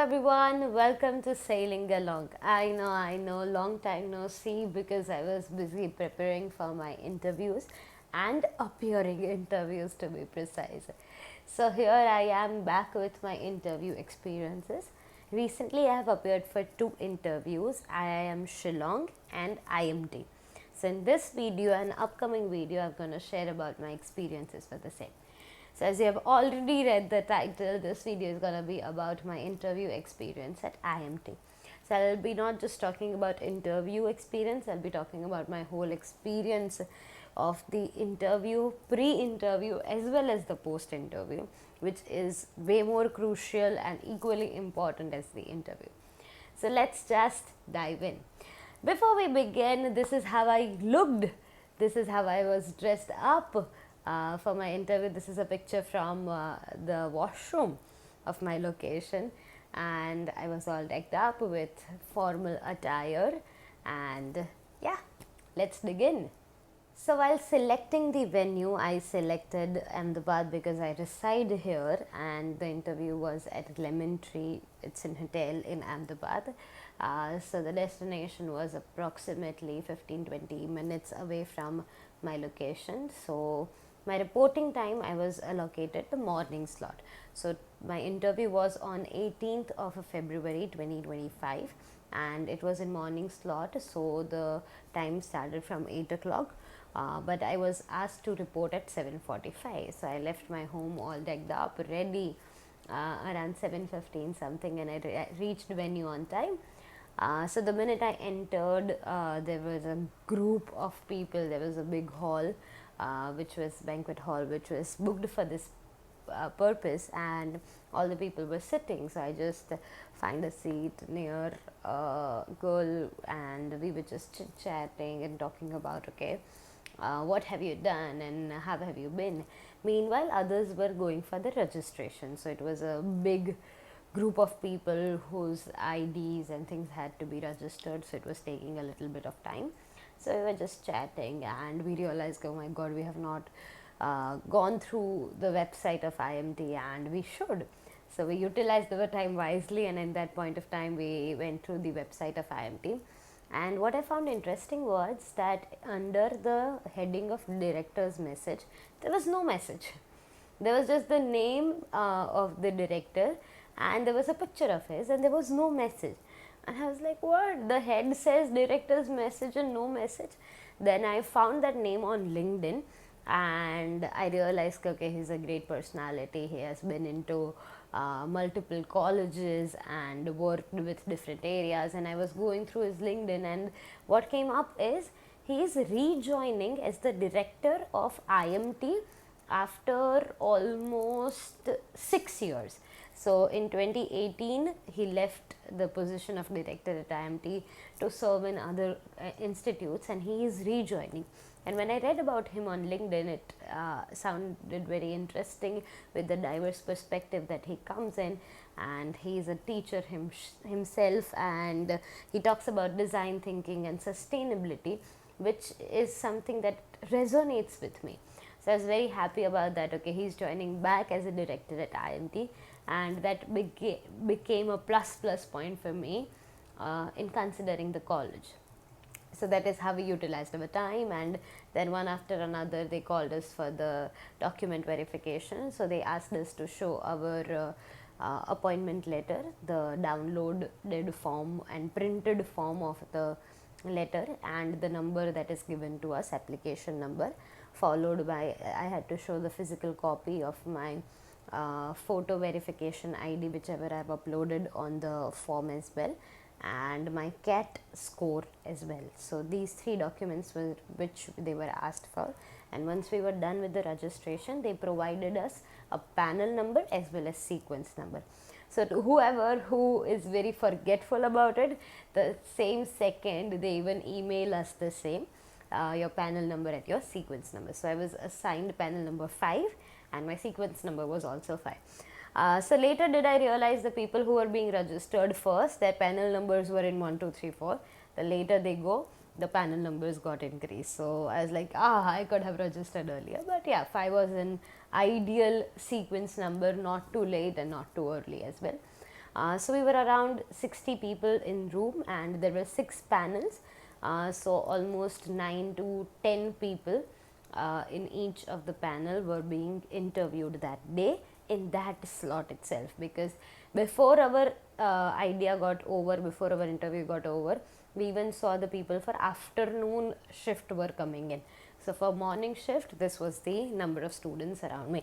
Everyone, welcome to Sailing Along. I know, long time no see because I was busy preparing for my interviews and appearing interviews to be precise. So here I am back with my interview experiences. Recently I have appeared for 2 interviews, IIM Shillong and IMT. So in this video and upcoming video I'm going to share about my experiences for the same. So as you have already read the title, this video is going to be about my interview experience at IMT. So I'll be not just talking about interview experience, I'll be talking about my whole experience of the interview, pre-interview as well as the post-interview, which is way more crucial and equally important as the interview. So let's just dive in. Before we begin, this is how I looked. This is how I was dressed up for my interview. This is a picture from the washroom of my location, and I was all decked up with formal attire, and yeah, let's begin. So while selecting the venue, I selected Ahmedabad because I reside here, and the interview was at Lemon Tree. It's an hotel in Ahmedabad. So the destination was approximately 15-20 minutes away from my location. So my reporting time, I was allocated the morning slot. So my interview was on 18th of February 2025, and it was in morning slot. So the time started from 8 o'clock. But I was asked to report at 7:45, so I left my home all decked up, ready around 7:15 something, and I reached venue on time. So the minute I entered, there was a group of people. There was a big hall, which was banquet hall, which was booked for this purpose, and all the people were sitting. So I just find a seat near a girl, and we were just chit chatting and talking about what have you done and how have you been. Meanwhile, others were going for the registration. So it was a big group of people whose IDs and things had to be registered. So it was taking a little bit of time. So we were just chatting, and we realized, oh my god, we have not gone through the website of IMT, and we should. So we utilized our time wisely, and in that point of time we went through the website of IMT. And what I found interesting was that under the heading of director's message, there was no message. There was just the name of the director, and there was a picture of his, and there was no message. And I was like, what? The head says director's message and no message. Then I found that name on LinkedIn, and I realized, okay, he's a great personality. He has been into multiple colleges and worked with different areas, and I was going through his LinkedIn, and what came up is he is rejoining as the director of IMT after almost 6 years. So in 2018 he left the position of director at IMT to serve in other institutes, and he is rejoining. And when I read about him on LinkedIn, it sounded very interesting with the diverse perspective that he comes in, and he is a teacher himself, and he talks about design thinking and sustainability, which is something that resonates with me. So I was very happy about that. Okay, he's joining back as a director at IMT, and that became a plus point for me in considering the college. So that is how we utilized our time, and then one after another they called us for the document verification. So they asked us to show our appointment letter, the downloaded form and printed form of the letter, and the number that is given to us, application number, followed by I had to show the physical copy of my photo verification ID, whichever I have uploaded on the form as well, and my CAT score as well. So these 3 documents were which they were asked for, and once we were done with the registration, they provided us a panel number as well as sequence number. So to whoever who is very forgetful about it, the same second they even email us the same, your panel number and your sequence number. So I was assigned panel number 5, and my sequence number was also 5. So later did I realize the people who were being registered first, their panel numbers were in 1, 2, 3, 4. The later they go, the panel numbers got increased. So I was like, I could have registered earlier. But yeah, 5 was an ideal sequence number, not too late and not too early as well. So we were around 60 people in room, and there were 6 panels, so almost 9 to 10 people in each of the panel were being interviewed that day in that slot itself, because before our before our interview got over, we even saw the people for afternoon shift were coming in. So for morning shift, this was the number of students around me.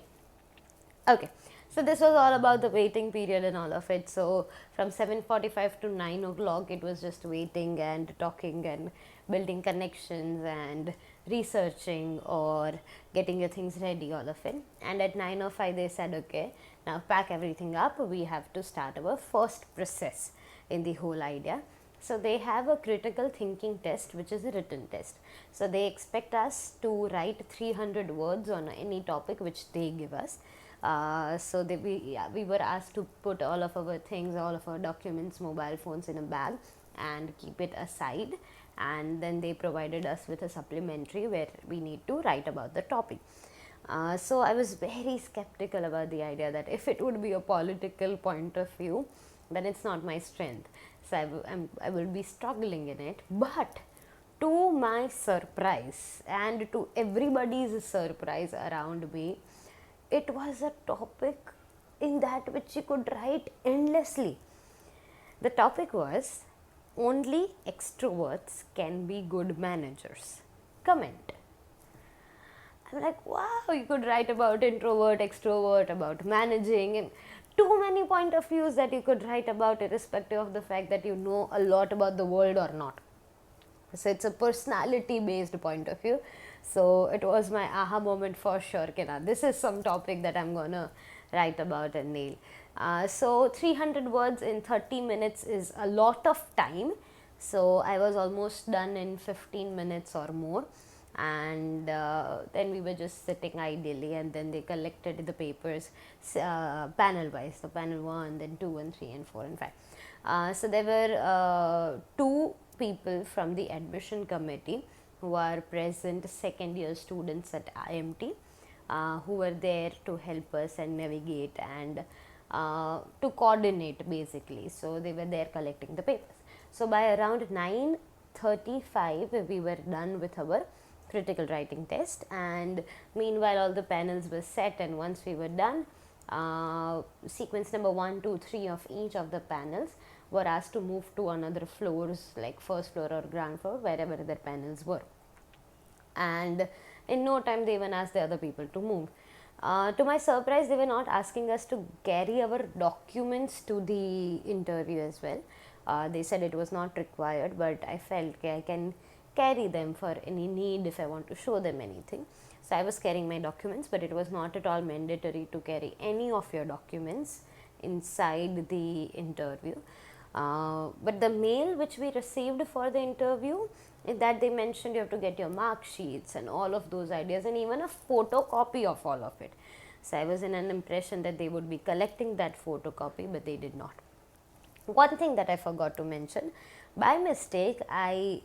Okay, so this was all about the waiting period and all of it. So from 7:45 to 9 o'clock, it was just waiting and talking and building connections and researching or getting your things ready, all of it. And at 9:05, they said, okay, now pack everything up. We have to start our first process in the whole idea. So they have a critical thinking test, which is a written test. So they expect us to write 300 words on any topic which they give us. So we were asked to put all of our things, all of our documents, mobile phones in a bag and keep it aside, and then they provided us with a supplementary where we need to write about the topic. So I was very skeptical about the idea that if it would be a political point of view, then it's not my strength. So I will be struggling in it. But to my surprise and to everybody's surprise around me, it was a topic in that which you could write endlessly. The topic was, only extroverts can be good managers. Comment. I'm like, wow, you could write about introvert, extrovert, about managing, and too many point of views that you could write about, irrespective of the fact that you know a lot about the world or not. So it's a personality based point of view. So it was my aha moment for sure. This is some topic that I'm gonna write about and nail. So 300 words in 30 minutes is a lot of time. So I was almost done in 15 minutes or more. And then we were just sitting ideally, and then they collected the papers panel wise. So panel 1, then 2 and 3 and 4 and 5. So there were 2 people from the admission committee who are present, second year students at IMT, who were there to help us and navigate and to coordinate basically. So they were there collecting the papers. So by around 9:35 we were done with our critical writing test, and meanwhile all the panels were set, and once we were done, sequence number 1, 2, 3 of each of the panels were asked to move to another floors, like first floor or ground floor, wherever their panels were. And in no time they even asked the other people to move. To my surprise, they were not asking us to carry our documents to the interview as well. They said it was not required, but I felt I can carry them for any need if I want to show them anything. So I was carrying my documents, but it was not at all mandatory to carry any of your documents inside the interview. But the mail which we received for the interview, in that they mentioned you have to get your mark sheets and all of those ideas, and even a photocopy of all of it. So I was in an impression that they would be collecting that photocopy, but they did not. One thing that I forgot to mention, by mistake I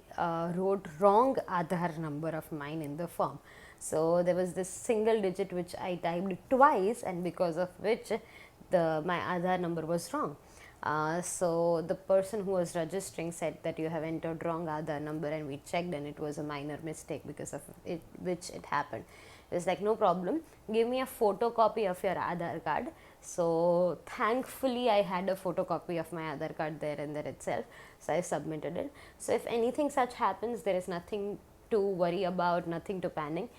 wrote wrong Aadhaar number of mine in the form. So there was this single digit which I typed twice, and because of which my Aadhaar number was wrong. So the person who was registering said that you have entered wrong Aadhaar number, and we checked and it was a minor mistake because of it, which it happened. It was like, no problem, give me a photocopy of your Aadhaar card. So thankfully I had a photocopy of my Aadhaar card there and there itself, so I submitted it. So if anything such happens, there is nothing to worry about, nothing to panic.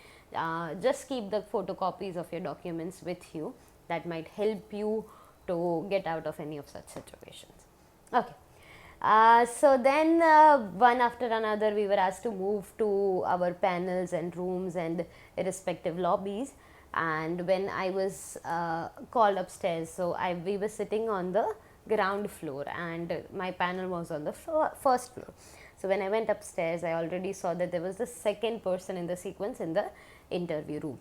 Just keep the photocopies of your documents with you. That might help you to get out of any of such situations. Okay. So then one after another we were asked to move to our panels and rooms and respective lobbies. And when I was called upstairs, so we were sitting on the ground floor and my panel was on the first floor. So when I went upstairs, I already saw that there was the second person in the sequence in the interview room.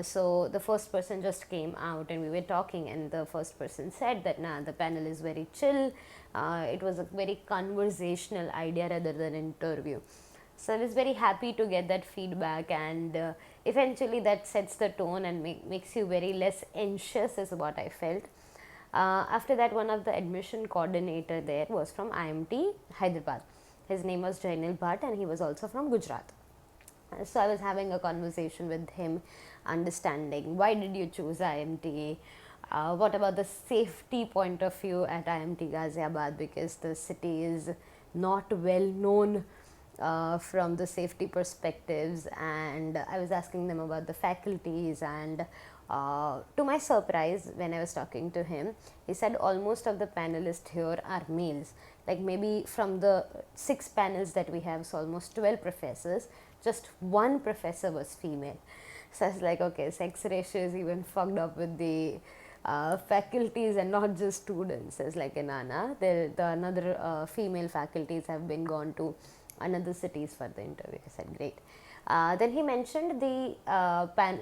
So the first person just came out and we were talking, and the first person said that the panel is very chill. It was a very conversational idea rather than interview. So I was very happy to get that feedback, and eventually that sets the tone and makes you very less anxious is what I felt. After that, one of the admission coordinator there was from IMT Hyderabad. His name was Jainil Bhatt, and he was also from Gujarat. So I was having a conversation with him, understanding why did you choose IMT, what about the safety point of view at IMT Ghaziabad, because the city is not well known from the safety perspectives, and I was asking them about the faculties, and to my surprise, when I was talking to him, he said almost of the panelists here are males. Like maybe from the 6 panels that we have, so almost 12 professors, just 1 professor was female. So I was like, okay, sex ratio is even fucked up with the faculties and not just students. It's like in Anna, the another female faculties have been gone to another cities for the interview. I said, great. Then he mentioned the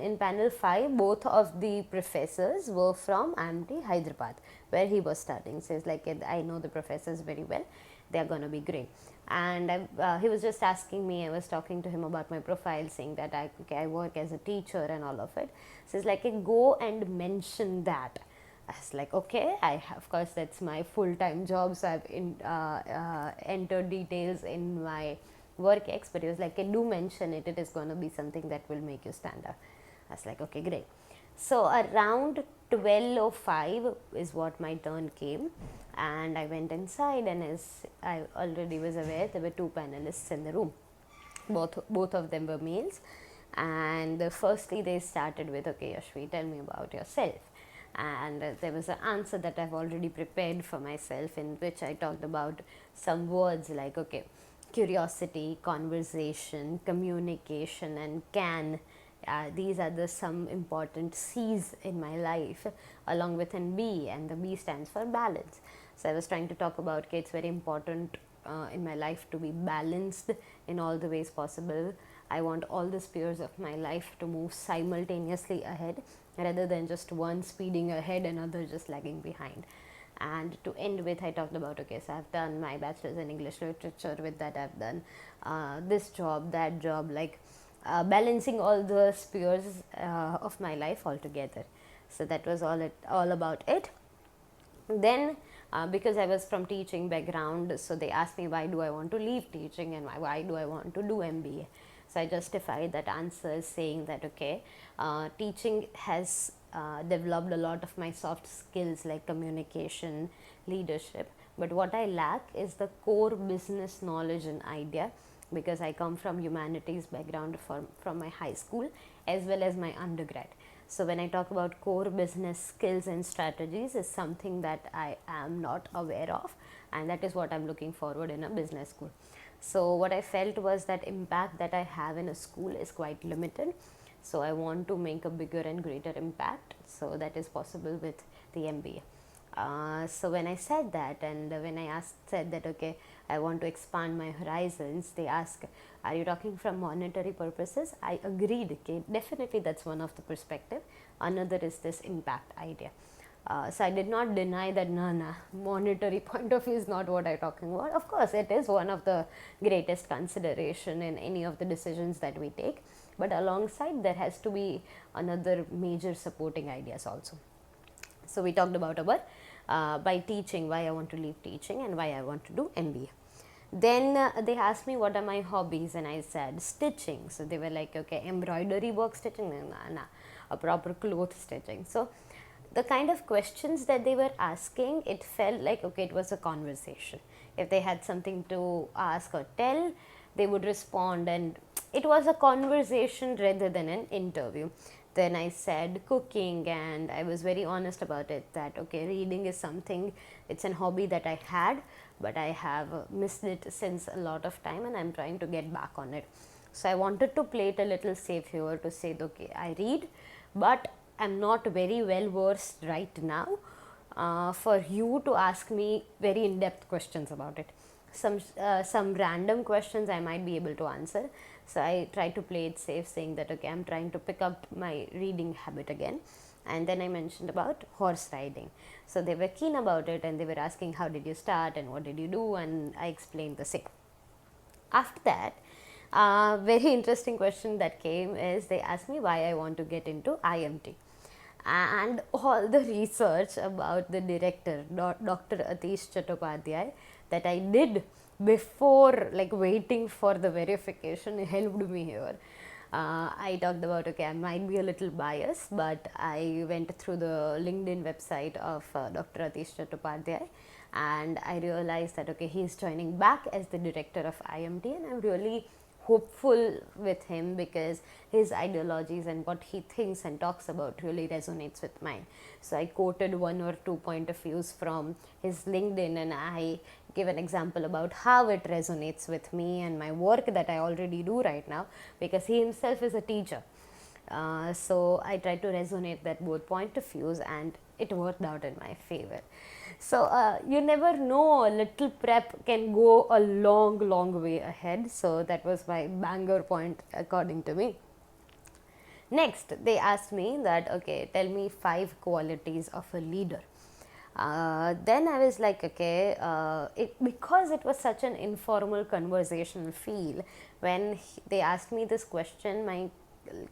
in panel 5, both of the professors were from IMT Hyderabad, where he was studying. So it's like, I know the professors very well, they are going to be great. And he was just asking me, I was talking to him about my profile, saying that I work as a teacher and all of it. So it's like, go and mention that. I was like, okay, of course that's my full-time job, so I've entered details in my work ex, but he was like, do mention it, it is going to be something that will make you stand out. I was like, okay, great. So around 12:05 is what my turn came, and I went inside, and as I already was aware, there were 2 panelists in the room. Both of them were males, and firstly they started with, okay, Yashvi, tell me about yourself. And there was an answer that I've already prepared for myself, in which I talked about some words like, okay, curiosity, conversation, communication, and can. These are some important C's in my life, along with an B, and the B stands for balance. So I was trying to talk about, okay, it's very important in my life to be balanced in all the ways possible. I want all the spheres of my life to move simultaneously ahead, rather than just one speeding ahead and other just lagging behind. And to end with, I talked about, okay, so I've done my bachelor's in English literature, with that I've done this job, that job, like balancing all the spheres of my life altogether. So that was all about it. Then because I was from teaching background, so they asked me, why do I want to leave teaching, and why do I want to do MBA. So I justified that answer saying that, okay, teaching has developed a lot of my soft skills like communication, leadership, but what I lack is the core business knowledge and idea, because I come from humanities background from my high school as well as my undergrad. So when I talk about core business skills and strategies, is something that I am not aware of, and that is what I'm looking forward in a business school. So what I felt was that impact that I have in a school is quite limited. So I want to make a bigger and greater impact. So that is possible with the MBA. So when I said that, and when I said that, okay, I want to expand my horizons, they asked, are you talking from monetary purposes? I agreed, okay, definitely that's one of the perspective. Another is this impact idea. So I did not deny that, no, monetary point of view is not what I'm talking about. Of course, it is one of the greatest consideration in any of the decisions that we take. But alongside, there has to be another major supporting ideas also. So we talked about by teaching, why I want to leave teaching and why I want to do MBA. Then they asked me what are my hobbies, and I said stitching. So they were like, okay, embroidery work stitching, nah, a proper cloth stitching. So the kind of questions that they were asking, it felt like, okay, it was a conversation. If they had something to ask or tell, they would respond, and it was a conversation rather than an interview. Then I said cooking, and I was very honest about it, that okay, reading is something, it's an hobby that I had, but I have missed it since a lot of time, and I'm trying to get back on it. So I wanted to play it a little safe here to say, okay, I read, but I'm not very well versed right now for you to ask me very in-depth questions about it. Some random questions I might be able to answer. So I tried to play it safe, saying that okay, I'm trying to pick up my reading habit again. And then I mentioned about horse riding. So they were keen about it, and they were asking how did you start and what did you do, and I explained the same. After that, very interesting question that came is, they asked me why I want to get into IMT. and all the research about the director, Dr. Atish Chattopadhyay, that I did before, like waiting for the verification, helped me here. I talked about, okay, I might be a little biased, but I went through the LinkedIn website of Dr. Atish Chattopadhyay, and I realized that, okay, he's joining back as the director of IMT, and I'm really hopeful with him because his ideologies and what he thinks and talks about really resonates with mine. So I quoted one or two point of views from his LinkedIn, and I give an example about how it resonates with me and my work that I already do right now, because he himself is a teacher. So I tried to resonate that both point of views, and it worked out in my favor. So you never know, a little prep can go a long way ahead. So that was my banger point according to me. Next, they asked me that, okay, tell me 5 qualities of a leader. Then I was like, okay, because it was such an informal conversational feel, when they asked me this question, my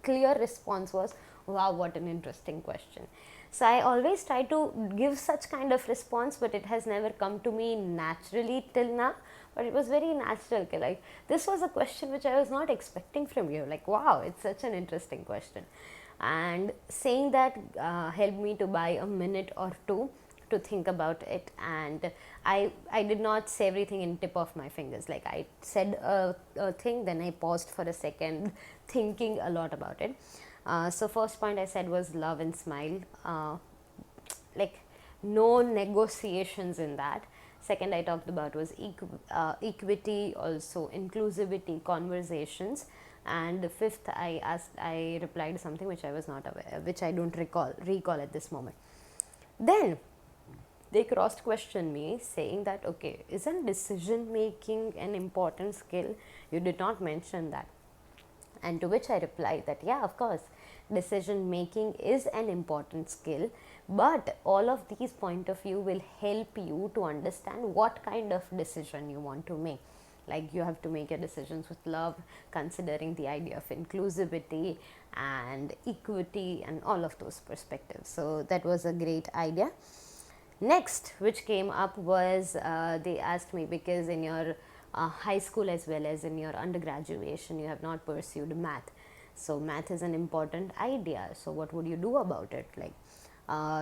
clear response was, wow, what an interesting question. So I always try to give such kind of response, but it has never come to me naturally till now. But it was very natural. Okay, like this was a question which I was not expecting from you. Like, wow, it's such an interesting question. And saying that helped me to buy a minute or two to think about it. And I did not say everything in tip of my fingers. Like I said a thing, then I paused for a second, thinking a lot about it. So first point I said was love and smile. Like no negotiations in that. Second I talked about was equity, also inclusivity, conversations. And the fifth I replied something which I was not aware, which I don't recall at this moment. Then they cross questioned me saying that, okay, isn't decision making an important skill? You did not mention that. And to which I replied that, yeah, of course, decision making is an important skill, but all of these point of view will help you to understand what kind of decision you want to make. Like you have to make your decisions with love, considering the idea of inclusivity and equity and all of those perspectives. So that was a great idea. Next, which came up was they asked me, because in your high school as well as in your undergraduation you have not pursued math, so math is an important idea, so what would you do about it? Like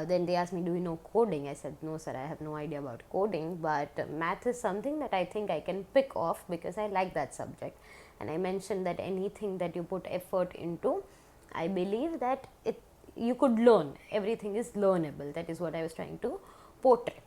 then they asked me, do you know coding? I said, no sir, I have no idea about coding, but math is something that I think I can pick off because I like that subject. And I mentioned that anything that you put effort into, I believe that you could learn. Everything is learnable. That is what I was trying to portray.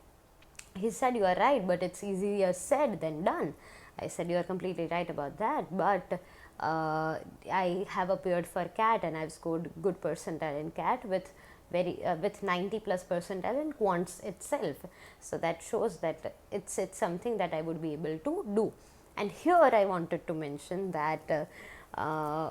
He said, you are right, but it's easier said than done. I said, you are completely right about that, but I have appeared for CAT and I've scored good percentile in CAT with 90 plus percentile in quants itself. So that shows that it's something that I would be able to do. And here I wanted to mention that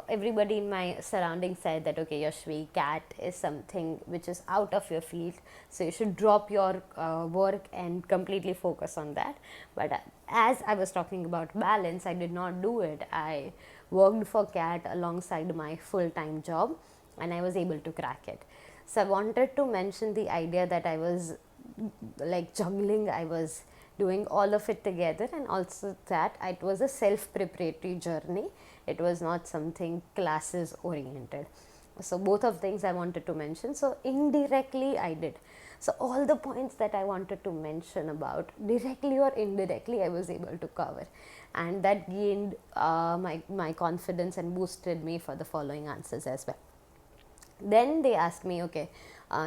everybody in my surroundings said that, okay, Yashvi, CAT is something which is out of your field, so you should drop your work and completely focus on that. But as I was talking about balance, I did not do it. I worked for CAT alongside my full-time job and I was able to crack it. So I wanted to mention the idea that I was like juggling, I was doing all of it together, and also that it was a self-preparatory journey. It was not something classes oriented. So both of things I wanted to mention. So indirectly I did. So all the points that I wanted to mention about, directly or indirectly, I was able to cover, and that gained my confidence and boosted me for the following answers as well. Then they asked me, okay,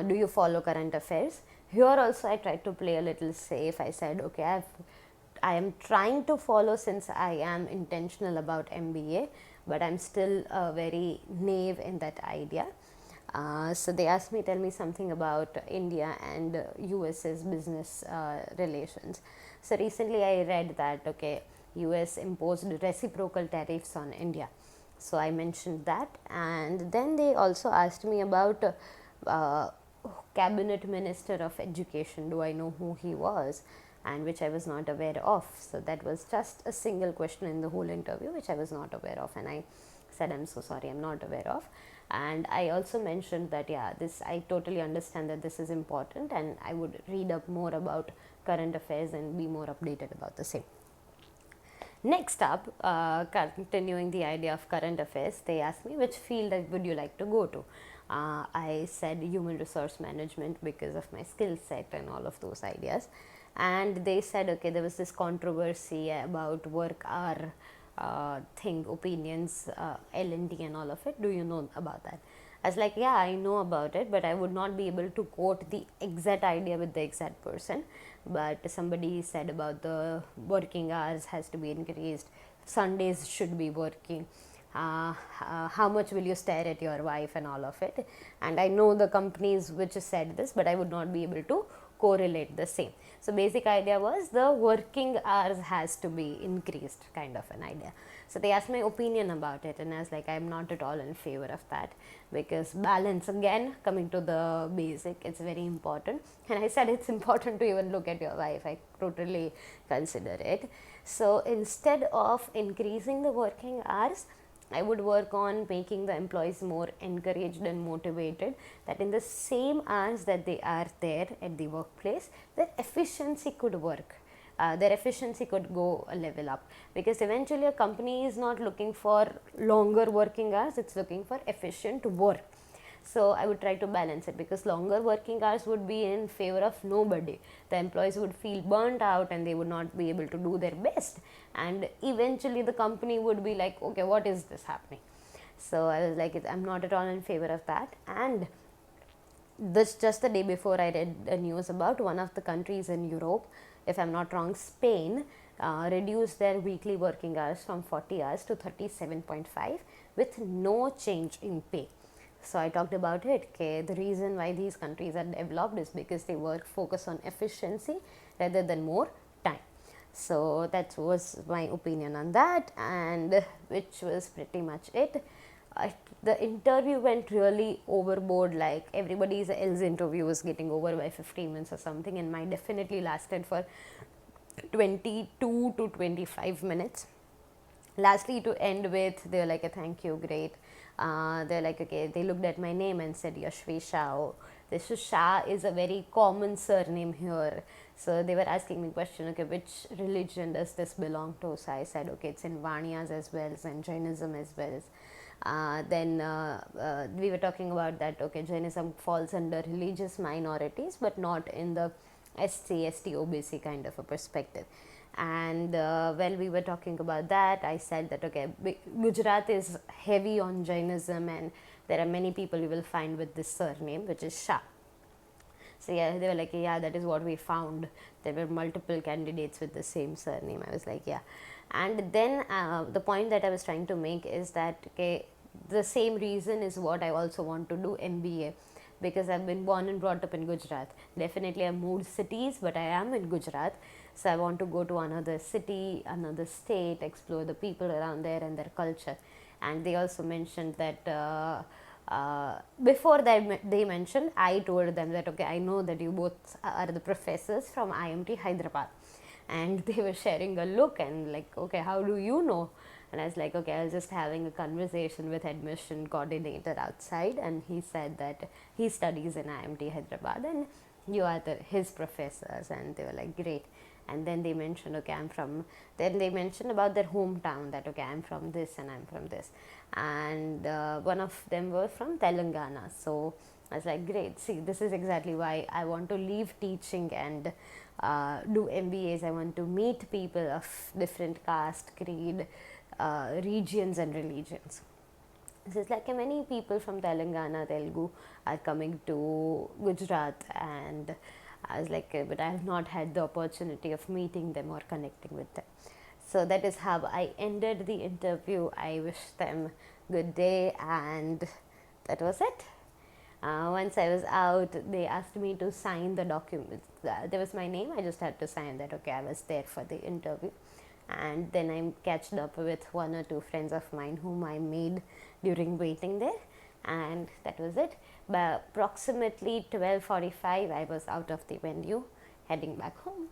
do you follow current affairs? Here also I tried to play a little safe. I said, okay, I am trying to follow since I am intentional about MBA, but I'm still very naive in that idea. So they asked me, tell me something about India and US's business relations. So recently I read that, okay, US imposed reciprocal tariffs on India. So I mentioned that, and then they also asked me about cabinet minister of education. Do I know who he was? And which I was not aware of. So that was just a single question in the whole interview which I was not aware of, and I said, I'm so sorry, I'm not aware of. And I also mentioned that, yeah, this, I totally understand that this is important, and I would read up more about current affairs and be more updated about the same. Next up, continuing the idea of current affairs, they asked me which field would you like to go to. I said human resource management because of my skill set and all of those ideas. And they said, okay, there was this controversy about work hour thing, opinions, L&D and all of it. Do you know about that? I was like, yeah, I know about it, but I would not be able to quote the exact idea with the exact person. But somebody said about the working hours has to be increased, Sundays should be working, how much will you stare at your wife and all of it. And I know the companies which said this, but I would not be able to correlate the same. So basic idea was the working hours has to be increased, kind of an idea. So they asked my opinion about it, and I was like, I'm not at all in favor of that, because balance, again coming to the basic, it's very important. And I said it's important to even look at your wife, I totally consider it. So instead of increasing the working hours, I would work on making the employees more encouraged and motivated, that in the same hours that they are there at the workplace, their efficiency could work. Their efficiency could go a level up, because eventually a company is not looking for longer working hours, it's looking for efficient work. So I would try to balance it, because longer working hours would be in favor of nobody. The employees would feel burnt out and they would not be able to do their best, and eventually the company would be like, okay, what is this happening? So I was like, I'm not at all in favor of that. And this, just the day before, I read a news about one of the countries in Europe, if I'm not wrong, Spain, reduced their weekly working hours from 40 hours to 37.5 with no change in pay. So I talked about it. Okay, the reason why these countries are developed is because they focus on efficiency rather than more time. So that was my opinion on that, and which was pretty much it. The interview went really overboard, like everybody else interview was getting over by 15 minutes or something, and mine definitely lasted for 22 to 25 minutes. Lastly, to end with, they were like, a thank you, great. They're like, okay, they looked at my name and said, Yashvi Shah. This Shah is a very common surname here. So they were asking me question, okay, which religion does this belong to? So I said, okay, it's in Vaniyas as well as in Jainism as well. Then we were talking about that, okay, Jainism falls under religious minorities, but not in the SC, ST, OBC kind of a perspective. And when we were talking about that, I said that, okay, Gujarat is heavy on Jainism, and there are many people you will find with this surname, which is Shah. So yeah, they were like, yeah, that is what we found. There were multiple candidates with the same surname. I was like, yeah. And then the point that I was trying to make is that, okay, the same reason is what I also want to do MBA, because I've been born and brought up in Gujarat. Definitely I moved cities, but I am in Gujarat. So I want to go to another city, another state, explore the people around there and their culture. And they also mentioned that before they mentioned, I told them that, okay, I know that you both are the professors from IMT Hyderabad. And they were sharing a look and like, okay, how do you know? And I was like, okay, I was just having a conversation with admission coordinator outside, and he said that he studies in IMT Hyderabad and you are his professors. And they were like, great. And then they mentioned, okay, then they mentioned about their hometown, that, okay, I'm from this and I'm from this. And one of them were from Telangana. So I was like, great, see, this is exactly why I want to leave teaching and do MBAs. I want to meet people of different caste, creed, regions and religions. So it's like many people from Telangana, Telugu are coming to Gujarat, and I was like, but I have not had the opportunity of meeting them or connecting with them. So that is how I ended the interview. I wish them good day, and that was it. Once I was out, they asked me to sign the documents. There was my name, I just had to sign that, okay, I was there for the interview. And then I catched up with one or two friends of mine whom I made during waiting there, and that was it. By approximately 12:45, I was out of the venue, heading back home.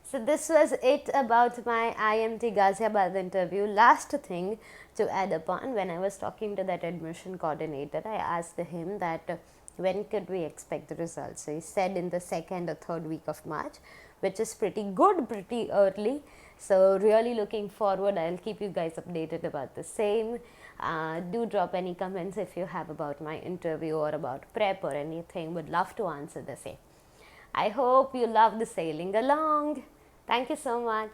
So this was it about my IMT Ghaziabad interview. Last thing to add upon, when I was talking to that admission coordinator, I asked him that when could we expect the results. So he said in the second or third week of March, which is pretty good, pretty early. So really looking forward. I'll keep you guys updated about the same. Do drop any comments if you have about my interview or about prep or anything. Would love to answer the same. I hope you love the sailing along. Thank you so much.